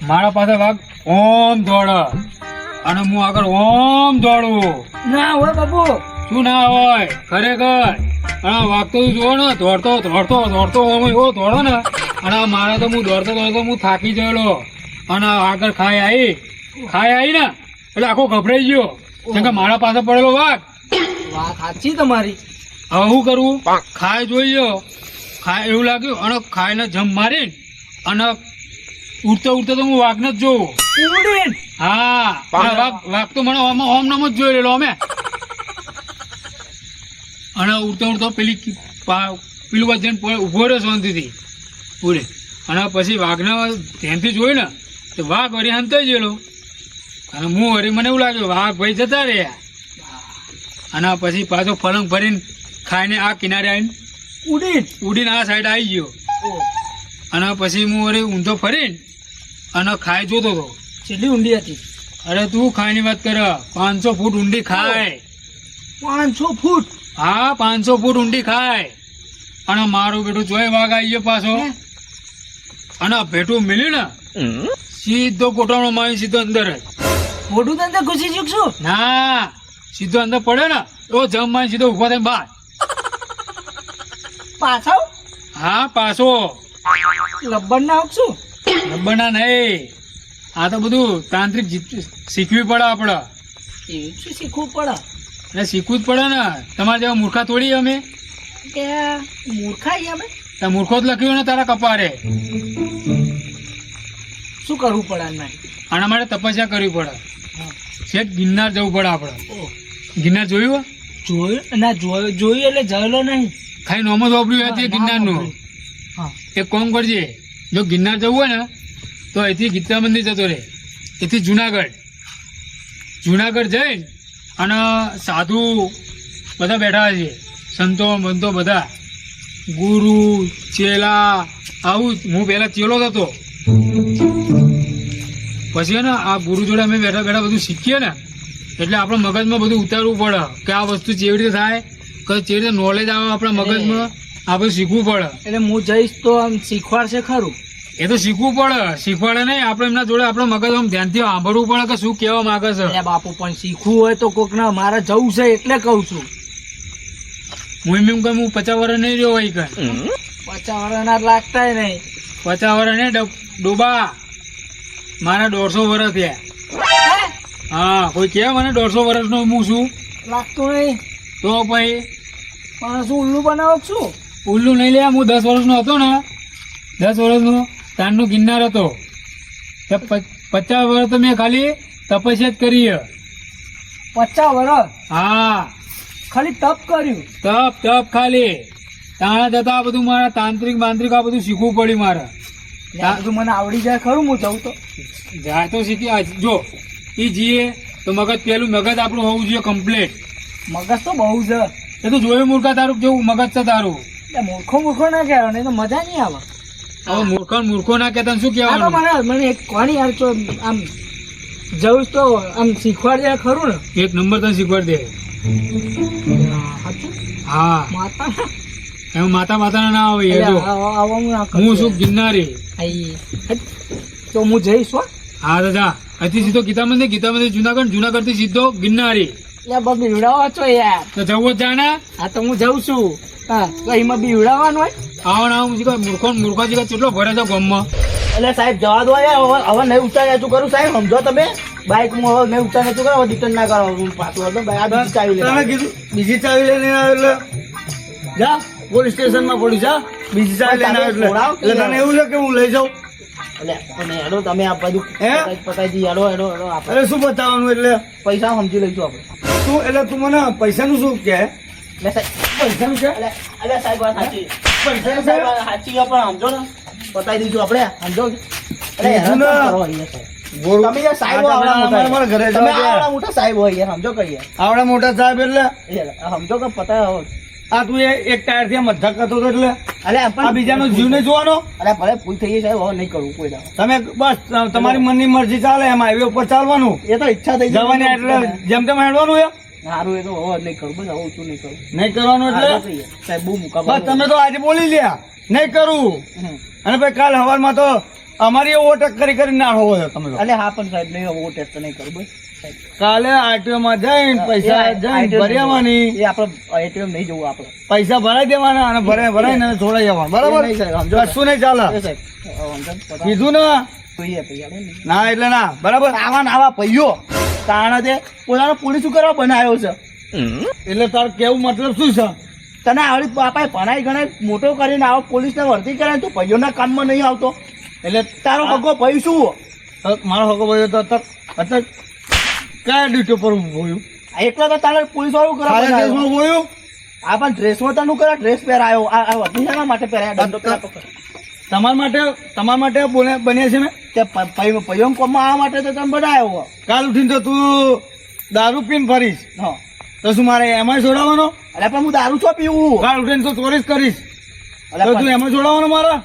મારા પાસે વાઘ ઓમ દોડ અને હું આગળ ઓમ દોડું. ના હોય બાપુ. શું ના હોય ખરેખર. અને વાઘ તો જોવો ને દોડતો દોડતો દોડતો એવો દોડો ને અને મારે તો હું દોડતો દોડતો હું થાકી ગયેલો અને આગળ ખાઈ આવી ને એટલે આખો ગભરાઈ ગયો કેમ કે મારા પાસે પડેલો વાઘ. વાત સાચી તમારી. હવે શું કરવું? ખાઈ જોઈ લ્યો. ખાય એવું લાગ્યું અને ખાઈને જમ્પ મારી અને ઉડતો ઉડતો તો હું વાઘને જ જોઉં. ઉડીન. હા અને વાઘ તો મને ઓમ નામ જ જોઈ લેલો અમે. અને ઉડતો ઉડતો પેલું વાત જઈને ઉભો રહ્યો શાંતિથી ઉડે અને પછી વાઘને ધ્યાનથી જોયું ને તો વાઘ વળી હંતાઈ ગયેલો અને હું વળી મને એવું લાગ્યું વાઘ ભાઈ જતા રહ્યા અને પછી પાછો પલંગ ભરીને ખાઈને આ કિનારે આવીને ઉડીને આ સાઈડ આવી ગયો અને પછી હું વળી ઊંધો ફરીને અને ખાઈ જોતો હતો. કેટલી ઊંડી હતી? અરે તું ખાઈની વાત કર 500 ફૂટ ઊંડી ખાય. 500 ફૂટ? હા 500 ફૂટ ઊંડી ખાય. અને મારું બેટું જોઈ વાઘ આવી ગયો પાછો અને ભેટું મિલ્યું ને સીધો કોટાણો મારી સીધો અંદર જ. મોટું તો અંદર ઘૂસી ચૂકશું? ના સીધો અંદર પડે ને તો જમ મારી સીધો ઉભો થઈને બહાર. પાછો? હા પાછો. લબ્બર ના શું? રબરના નહીં, આ તો બધું તાંત્રિક શીખવી પડે આપડે. એવું શું શીખવું પડે? એટલે શીખવું જ પડે ને. તમારા જેવા મૂર્ખા થોડી અમે કે મૂર્ખાઈ અમે? મૂર્ખો જ લખ્યું ને તારા કપારે. શું કરવું પડે આના? આના માટે તપસ્યા કરવી પડે. છેક ગિરનાર જવું પડે આપડે. ગિરનાર જોયું? જોયું ના જોયું એટલે જયેલો નહીં. ખાઈ નોમ જ વાપર્યું હતું ગિરનાર નું. એક કામ કરજે, જો ગિરનાર જવું હોય ને તો અહીંથી ગીતા મંદિર જતો રહે, એથી જુનાગઢ જઈને અને સાધુ બધા બેઠા છે, સંતો બંતો બધા, ગુરુ ચેલા આવું. હું પેલા ચેલો જ હતો, પછી ને આ ગુરુ જોડે અમે બેઠા બેઠા બધું શીખીએ ને એટલે આપણા મગજમાં બધું ઉતારવું પડે કે આ વસ્તુ કેવી રીતે થાય, કે કેવી રીતે નોલેજ આવે આપણા મગજમાં, આ બધું શીખવું પડે. એટલે હું જઈશ તો આમ શીખવાડશે ખરું? એ તો શીખવું પડે, શીખવાડે નહીં આપણે એમના જોડે આપણે મગજ આમ ધ્યાનથી સાંભળવું પડે કે શું કહેવા માંગે છે. બાપુ પણ શીખવું હોય તો કોક ના મારે જવું છે એટલે કઉ છું. હું એમ કહું હું 50 વર્ષ નહીં રહ્યો હોય કઈ. 50 વર્ષના લાગતા નહીં. 50 વર્ષ નહીં ડોબા, મારા 150 વર્ષ થયા. હા કોઈ કે મને 150 વર્ષનો હું છું? લાગતું નહીં તો ભાઈ પણ શું ઉલ્લુ બનાવો છું? ઉલ્લુ નહીં લે, હું 10 વર્ષનો હતો ને, 10 વર્ષનો તારનો ગિરનાર હતો. 50 વર્ષ તો મેં ખાલી તપસ્યા જ કરી. 50 વર્ષ? હા ખાલી તપ કર્યું? તપ ખાલી. તાણા જતા આ બધું મારા તાંત્રિક આ બધું શીખવું પડ્યું મારે. બધું મને આવડી જાય ખરું? હું જઉં તો જાય તો શીખી. જો એ જઈએ તો મગજ પેલું મગજ આપણું હોવું જોઈએ કમ્પ્લીટ. મગજ તો બહુ છે. એ તો જોયું મૂર્ખા તારું કેવું મગજ છે તારું. મૂર્ખો ના કહેવાય, નહીં તો મજા નહીં આવે. હવે મૂર્ખો ના કહેતા શું કહેવાનું? મને એક કોની યાર તો આમ જવું તો આમ શીખવાડ દે ખરું ને? એક નંબર તને શીખવાડ દે. હા માતા એમ માતા ના આવે. હું શું ગિરનારી. તો હું જઈશ. હા દાદા અહીંથી સીધો ગીતા મંદિર જુનાગઢ થી સીધો ગિરનારી. બીવડાવો છો યાર? તો જવું જ જાણે. હા તો હું જઉં છું. હા તો એમાં બીવડાવવાનું હોય? મૂર્ખો જીગા કેટલો ભરે છે ગામમાં. એટલે સાહેબ જવા દો યાર, હવે નહીં ઊંચા નીચું કરું સાહેબ, સમજો તમે. બાઈક હું હવે નહીં ઊંચા નીચું કરો, રિટર્ન ના કરો. પાછું હતો બીજી ચાવી લઈને એટલે જા પોલીસ સ્ટેશન માં પડી જા. બીજી ચાવી લઈને એટલે તને એવું લે કે હું લઈ જાઉં? એટલે હેડો તમે આ બધું પતાવી હેડો આપણે. અરે શું બતાવવાનું? એટલે પૈસા સમજી લઈશું આપણે. શું એટલે તું મને પૈસાનું શું કે? પૈસાનું છે? અરે સાહેબ વાત સાચી. પૈસાનું સાહેબ સાચી પણ સમજો ને, પતાવી દઈશું આપણે. સમજો તમે સાહેબ આવડા મોટા સાહેબ હોય યાર, સમજો કહીએ. આવડા મોટા સાહેબ એટલે સમજો કે પતાવે. આ તું એક ટાયર થી મજાક કરતો હતો એટલે અરે આ બીજાનો જીવ નહીં જોવાનો. અરે ભલે ભૂલ થઈ ગઈ સાહેબ, હવે નહીં કરવું કોઈ દાડો. તમે બસ તમારી મનની મરજી ચાલે, એમ હાઈવે ઉપર ચાલવાનું. એ તો ઈચ્છા થઈ જવાની એટલે જેમ તેમ હેડવાનું. સારું એ તો હવે નહીં કરું, બસ હવે શું નહીં કરું. નહીં કરવાનું એટલે સાહેબ બહુ મુકા. બસ તમે તો આજે બોલી લ્યા નહીં કરું, અને પછી કાલ સવારમાં તો અમારી ઓવરટેક કરી નાખો છો તમે તો. અલે હા પણ સાહેબ નહીં હું ટેસ્ટ નહીં કરું બસ કાલે આરટીઓ માં જઈને પૈસા જઈને ભર્યાવાની, એ આપણે એટીએમ નહીં જવું આપણે પૈસા ભરાઈ દેવાના અને ભરાઈને છોડાઈ જવાના, બરાબર? નહીં સાહેબ, સમજો. કશું નહીં ચાલે. એ સાહેબ સમજો. કીધું ને જોઈએ પૈયા નહીં. ના એટલે ના, બરાબર? આવા પૈયો તાણા તે પોતાનો પોલીસ શું કરવા બનાવ્યો છે એટલે તાર કેવું મતલબ શું છે? તને આવડી બાપાએ ભણાઈ ગણાઈ મોટો કરીને આવો પોલીસને વર્તી કરે તો ભાઈઓના કામમાં નહીં આવતો એટલે તારો હગો ભાઈ શું મારો હકો ભાઈ તો અત્યારે કયા ડ્યુટી પર બોયું? એકલા તો તારે પોલીસ વાળું સારા કરવા કેસમાં બોયું? આ પણ ડ્રેસમાં તનું કરે ડ્રેસ પહેરાયો આ વર્તી શા માટે પહેરાયા દંડો પેલા પકડ. તમારા માટે બન્યા છે ને? તે પૈયો કોમમાં આવવા માટે તો તમે બનાવ્યો કાલ ઉઠીને તો તું દારૂ પીને ફરીશ હા તો શું મારે એમાં છોડાવવાનો? અરે પણ હું દારૂ છો પીવું કાલ ઉઠીને તો ચોરીસ કરીશ અરે તો તું એમાં છોડાવવાનો મારા?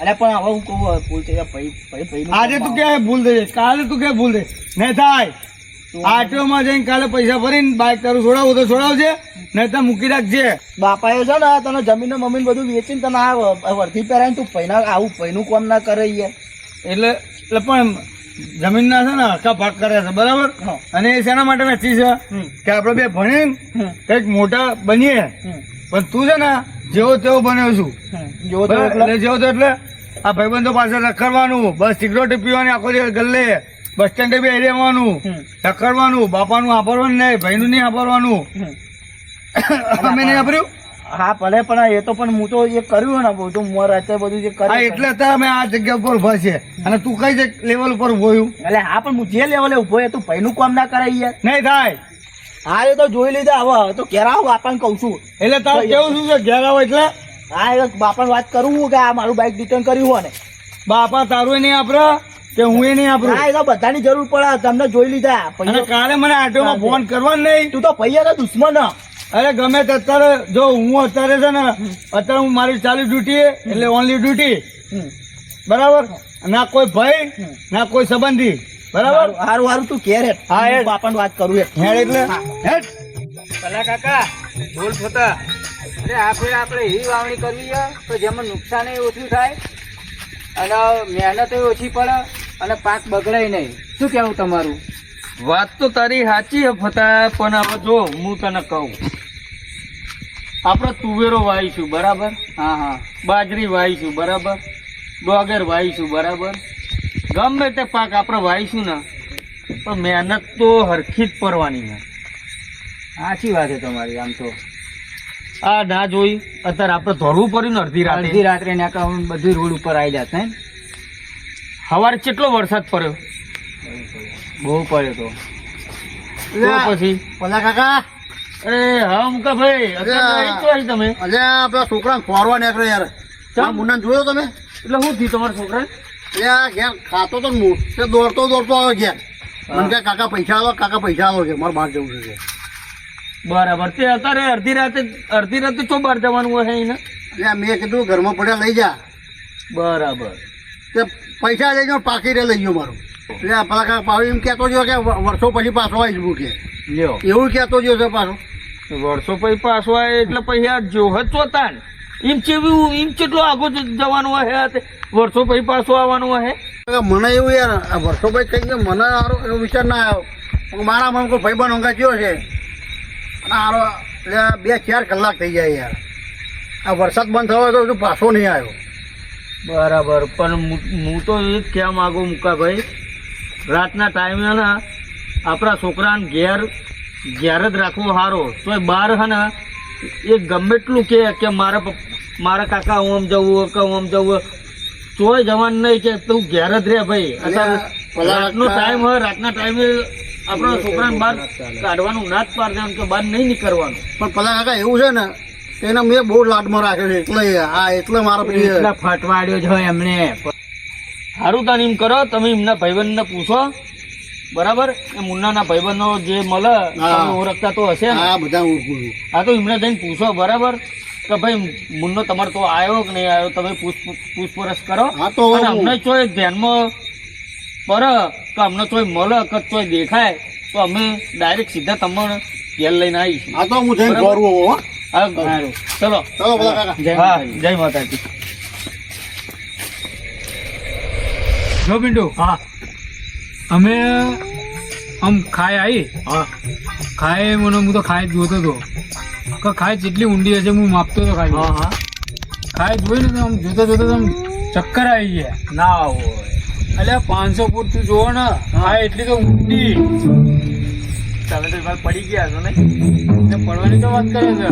અરે પણ હવે હું કહું ભૂલ થઈ જાય ભાઈ આજે તું ક્યાંય ભૂલ થઈ, કાલે તું ક્યાંય ભૂલ થઈ નહીં થાય. આરટીઓ માં જઈને કાલે પૈસા ભરીને બાઇક તારું છોડાવું તો છોડાવજે, નહીં તો મૂકી રાખજે. બાપાએ છે ને તને જમીન મમ્મી બધું વેચીને તને આ વર્ધી પહેરાય તું પૈના આવું પૈનું કોમ ના કરે યાર. એટલે પણ જમીન ના છે ને હક્કા ભાગ કર્યા છે, બરાબર? હા. અને એ શેના માટે વેચી છે કે આપડે બે ભણીને કઈક મોટા બનીએ. પણ તું છે ને જેવો તેવો બન્યો છું, જો તો બરાબર? એટલે એટલે જેવો તો એટલે આ ભાઈબંધો પાસે રખડવાનું, બસ સિગરેટ પીવાની આખો દિવસ ગલ્લે, બસ સ્ટેન્ડે બી રહેવાનું, રખડવાનું, બાપાનું વાપરવાનું નહીં, ભાઈનું નહીં વાપરવાનું. અમે નહીં વાપર્યું? હા ભલે પણ એ તો પણ હું તો એ કર્યું ને બધું મોર રાતે બધું જે હા, કર્યું એટલે અત્યારે અમે આ જગ્યા ઉપર ઉભા છીએ. અને તું કઈ લેવલ ઉપર ઉભોયું? એટલે હા પણ હું જે લેવલે ઉભો એ તું પૈનું કામ ના કરે યાર. નહીં થાય. હા એ તો જોઈ લીધા હવે તો ઘેર આવો બાપાને કહું છું. એટલે તારે કેવું શું છે ઘેર આવો એટલે? હા એ બાપાને વાત કરું કે આ મારું બાઇક રિટર્ન કર્યું હોય ને. બાપા તારું નહીં આપડે કે હું નહીં આપડું? હા એ તો બધાની જરૂર પડે તમને જોઈ લીધા અને પૈયો. કાલે મને આટોમાં ફોન કરવાનો નહીં. તું તો પૈયા તો દુશ્મન હ. અરે ગમે તે અત્યારે જો હું અત્યારે છે ને અત્યારે હું મારી ચાલુ ડ્યુટી એટલે ઓનલી ડ્યુટી, બરાબર? ના કોઈ ભાઈ ના કોઈ સંબંધી, બરાબર? હારું હારું તું ઘેર હેઠ. હા, હેઠ. હું બાપાને વાત કરું હેઠ. હેડ એટલે હેડ. ભલા કાકા બોલ પોતા. અરે આપણે એવી વાવણી કરવી છે તો જેમાં નુકસાન ઓછું થાય અને મહેનત ઓછી પડે અને પાક બગડાય નહીં. શું કેવું તમારું? વાત તો તારી સાચી છે ફતા, પણ હવે જો હું તને કહું, આપણે તુવેરો વાવીશું, બરાબર? હા હા. બાજરી વાવીશું, બરાબર? ડોગર વાવીશું, બરાબર? ગમે તે પાક આપણે વાવીશું ને પણ મહેનત તો હરખી જ પડવાની ને. સાચી વાત છે તમારી. આમ તો આ ના જોઈ અત્યારે આપણે ધોરવું પડ્યું ને અડધી રાત્રે ને બધી રોડ ઉપર આવી જશે. સવારે કેટલો વરસાદ પડ્યો? બહુ પડ્યો તો પછી ભલા કાકા અરે હા મુકા ભાઈ અત્યારે અહીં તો અહીં તમે અરે આપડા છોકરા ફોરવા નીકળે યાર. મુન્ના જોયો તમે? એટલે શું થયું તમારા છોકરા? એટલે આ ઘેર ખાતો તો હું તે દોડતો આવે ઘેર. મને કે કાકા પૈસા આવો કે મારે બહાર જવું છે. બરાબર. તે અત્યારે અડધી રાતે ચો બહાર જવાનું હોય એને? એટલે મેં કીધું ઘરમાં પડ્યા લઈ જા. બરાબર. તે પૈસા લઈ જાઓ પાકી રે લઈ ગયો મારું. એટલે પેલા કાકા પાડો એમ કહેતો જો કે વર્ષો પછી પાછો આવી જવું કે લ્યો એવું કહેતો જો છે પાછો. વર્ષો પછી પાછો આવે એટલે પૈસા જો જ ચોતા ને એમ ચેવું એમ કેટલો આગો જવાનું હોય તે વર્ષો પછી પાછો આવવાનું હોય. મને એવું યાર આ વર્ષો પછી કઈ ગયો મને સારો એવો વિચાર ના આવ્યો. મારા મને કોઈ ભાઈ બંધ ઊંઘા ગયો છે અને સારો એટલે 2-4 કલાક થઈ જાય યાર. આ વરસાદ બંધ થયો તો હજુ પાછો નહીં આવ્યો. બરાબર. પણ હું તો એ જ કહેવા માંગુ મુકાભાઈ, રાતના ટાઈમે ને આપણા છોકરાને ઘેર જ રાખવો સારો. તો બહાર હે ને એ ગમે એટલું કે મારા કાકા હું આમ જવું કે હું આમ જવું, તોય જવાનું નહીં કે તું ઘેર જ રહે ભાઈ. અત્યારે રાતનો ટાઈમ હોય, રાતના ટાઈમે આપણા છોકરાને બહાર કાઢવાનું ના જ પાર દેવાનું કે બહાર નહીં નીકળવાનું. પણ પેલા કાકા એવું છે ને એને મેં બહુ લાડમાં રાખ્યો છે એટલે મારા એટલા ફટવાડ્યો છે એમને. સારું તાને એમ કરો, તમે એમના ભાઈબંધને પૂછો, બરાબર? એ મુન્નાના ભાઈબંધો જે મળે તમે ઓળખતા તો હશે ને? હા બધા ઓળખું. હા તો એમને જઈને પૂછો, બરાબર? કે ભાઈ મુન્નો તમારે તો આવ્યો કે નહીં આવ્યો, તમે પૂછપરછ કરો. હા તો અને અમને ચોય ધ્યાનમાં પડે કે અમને ચોય મળે કે ચોય દેખાય તો અમે ડાયરેક્ટ સીધા તમને ઘેર લઈને આવીશું. હા તો હું જઈને દોડવું હો. હા સારું. ચલો ચલો પેલા કાકા. જય માતાજી. જો પિન્ટુ હા અમે આમ ખાઈ આવી હા ખાય મને હું તો ખાય જ જોતો હતો કે ખાય જેટલી ઊંડી હશે હું માપતો હતો ખાલી હા હા ખાય જોઈને તો આમ જોતો જોતો તો આમ ચક્કર આવી ગયા ના હોય એટલે 500 ફૂટ તું જોવો ને ખાય એટલી તો ઊંડી તમે તો એમાં પડી ગયા છો ને ને પડવાની તો વાત કરે છે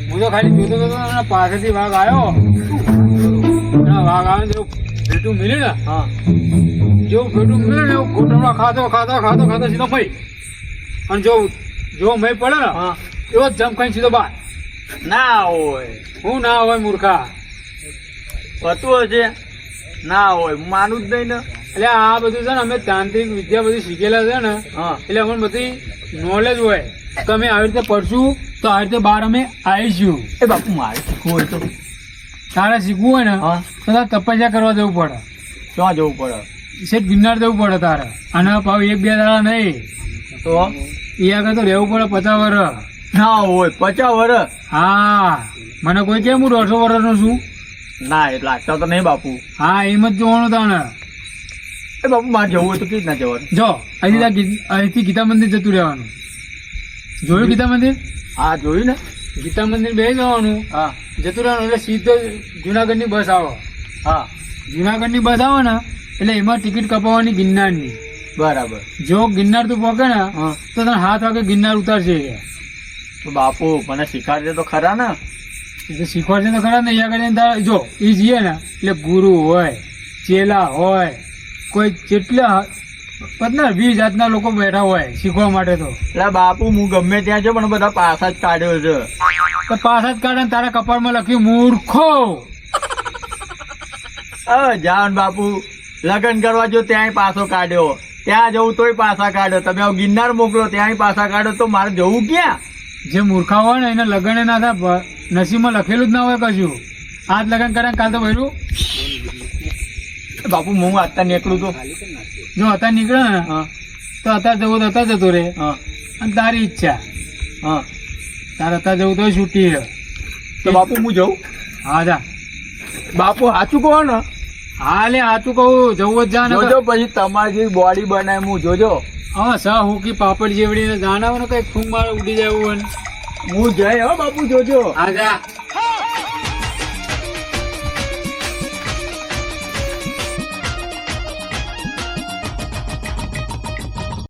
હું તો ખાલી જોતો હતો અને પાછળથી વાઘ આવ્યો અને વાઘ આવે જેવું ભેટું મિલે ને હા જેવું ભેટું મિલે ને એવું ઘૂંટણમાં ખાતો સીધો મય અને જો મય પડે ને હા એવો જ જમ ખાઈને સીધો બહાર ના હોય હું ના હોય મૂર્ખા હોતું હશે ના હોય હું માનું જ નહીં ને એટલે આ બધું છે ને અમે તાંત્રિક વિદ્યા બધી શીખેલા છે ને હા એટલે અમને બધી નોલેજ હોય તો અમે આવી રીતે પડશું તો આવી રીતે બહાર અમે આવીશું એ બાપુ મારે શીખવું હોય તો તારે શીખવું હોય ને હા તો તારે તપસ્યા કરવા જવું પડે ક્યાં જવું પડે શેઠ ગિરનાર જવું પડે તારે અને પાવ 1-2 દાડા નહીં તો એ આગળ તો રહેવું પડે 50 વર્ષ ના હોય 50 વર્ષ હા મને કોઈ કેમ હું 150 વર્ષનો છું ના એ લાગતા તો નહીં બાપુ હા એમ જ જોવાનું તાણે એ બાપુ મારે જવું હોય તો કેવી રીતના જવાનું જો અહીંથી ગીતા મંદિર જતું રહેવાનું જોયું ગીતા મંદિર હા જોયું ને ગીતા મંદિર બે જવાનું હા જતું રહેવાનું એટલે સીધો જુનાગઢની બસ આવે હા જુનાગઢની બસ આવે ને એટલે એમાં ટિકિટ કપાવવાની ગિરનારની બરાબર જો ગિરનાર તું પહોંચે ને હા તો તને 7 વાગે ગિરનાર ઉતારશે તો બાપુ મને શીખવાડજે તો ખરા ને એટલે શીખવાડશે તો ખરા ને અહીંયા આગળ તારે જો એ જઈએ ને એટલે ગુરુ હોય ચેલા હોય કોઈ જેટલા 15-20 જાતના લોકો બેઠા હોય શીખવા માટે તો એટલે બાપુ હું ગમે ત્યાં છે પણ બધા પાસા જ કાઢ્યો છે તો પાછા જ કાઢે ને તારા કપાળમાં લખ્યું મૂર્ખો જાન બાપુ લગ્ન કરવા જો ત્યાંય પાસો કાઢ્યો ત્યાં જવું તોય પાસા કાઢ્યો તમે આવું ગિરનાર મોકલો ત્યાંય પાસા કાઢો તો મારે જવું ક્યાં જે મૂર્ખા હોય ને એને લગ્ન ના થાય નસીબમાં લખેલું જ ના હોય કશું આજ લગ્ન કરે ને કાલ તો ભર્યું બાપુ હું અત્યારે નીકળું તો જો અત્યારે નીકળે ને હા તો અત્યારે જવું તો અત્યારે જતો રહે હા અને તારી ઈચ્છા હા તારે અત્યારે જવું તો છૂટી છે તો બાપુ હું જઉં હા જા બાપુ સાચું કહો ને હા લે સાચું કહું જવું જ જા ને જોજો પછી તમારી જેવી બોડી બનાય હું જોજો હા સા હુકી પાપડ જેવડી ને જાણાવો ને કઈ ફૂંક મારે ઉડી જાય એવું હોય ને. હું જઈ હો બાપુ જોજો હા જા